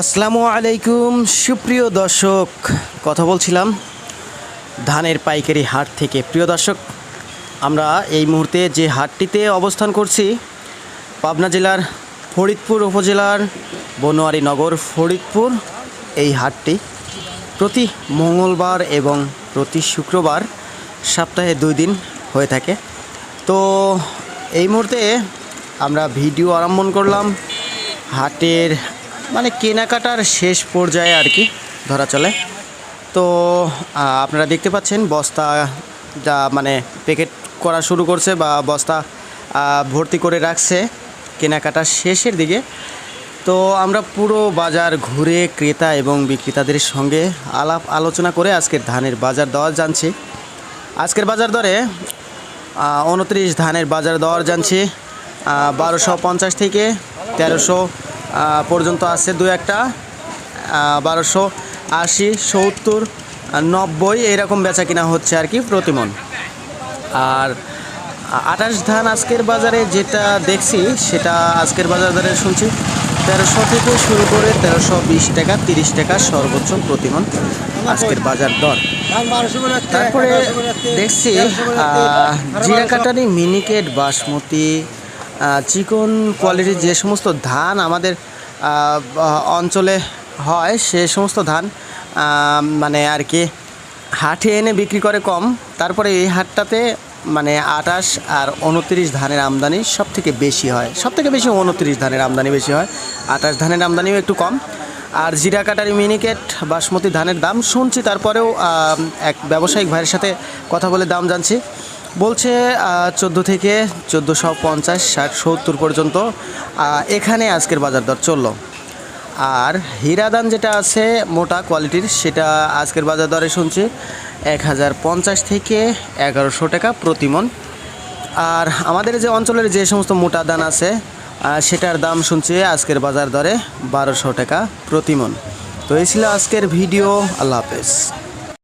আসসালামু আলাইকুম সুপ্রিয় দর্শক, কথা বলছিলাম ধানের পাইকারি হাট থেকে। প্রিয় দর্শক, আমরা এই মুহূর্তে যে হাটটিতে অবস্থান করছি পাবনা জেলার ফরিদপুর উপজেলার বনোয়ারি নগর ফরিদপুর। এই হাটটি প্রতি মঙ্গলবার এবং প্রতি শুক্রবার সপ্তাহে 2 দিন হয়ে থাকে। তো এই মুহূর্তে আমরা ভিডিও আরম্ভ করলাম হাটের কেনাকাটার শেষ পর্যায়ে আর কি ধরা চলে। তো আপনারা দেখতে পাচ্ছেন বস্তা যা প্যাকেট করা শুরু করছে বা বস্তা ভর্তি করে রাখছে কেনাকাটার শেষের দিকে। তো আমরা পুরো বাজার ঘুরে ক্রেতা এবং বিক্রেতাদের সঙ্গে আলাপ আলোচনা করে আজকের ধানের বাজার দর জানছি। আজকের বাজার দরে 29 ধানের বাজার দর জানছি 1250 থেকে 1300 পর্যন্ত আছে। দু একটা 1280, 70, 90 এরকম বেচা কিনা হচ্ছে আর কি প্রতিমন। আর 28 ধান আজকের বাজারে যেটা দেখছি সেটা আজকের বাজার দরে শুনছি 1300 থেকে শুরু করে 1320 টাকা, 30 টাকা সর্বোচ্চ প্রতিমন আজকের বাজার দর। তারপরে দেখছি জিরাকাটারি, মিনিকেট, বাসমতি, চিকন কোয়ালিটির যে সমস্ত ধান আমাদের অঞ্চলে হয় সে সমস্ত ধান আর কি হাটে এনে বিক্রি করে কম। তারপরে এই হাটটাতে 28 আর 29 ধানের আমদানি সব থেকে বেশি হয়, সব থেকে বেশি 29 ধানের আমদানি বেশি হয়, 28 ধানের আমদানিও একটু কম। আর জিরা কাটারি, মিনিকেট, বাসমতি ধানের দাম শুনছি, তারপরেও এক ব্যবসায়িক ভাইয়ের সাথে কথা বলে দাম জানছি। বলছে 14 থেকে 1450, 60, 70 পর্যন্ত এখানে আজকের বাজার দর চললো। আর হীরাদান যেটা আছে মোটা কোয়ালিটির সেটা আজকের বাজার দরে শুনছি 1050 থেকে 1100 টাকা প্রতিমন। আর আমাদের যে অঞ্চলের যে সমস্ত মোটা দান আছে সেটার দাম শুনছি আজকের বাজার দরে 1200 টাকা প্রতিমন। তো এই ছিল আজকের ভিডিও। আল্লাহ হাফেজ।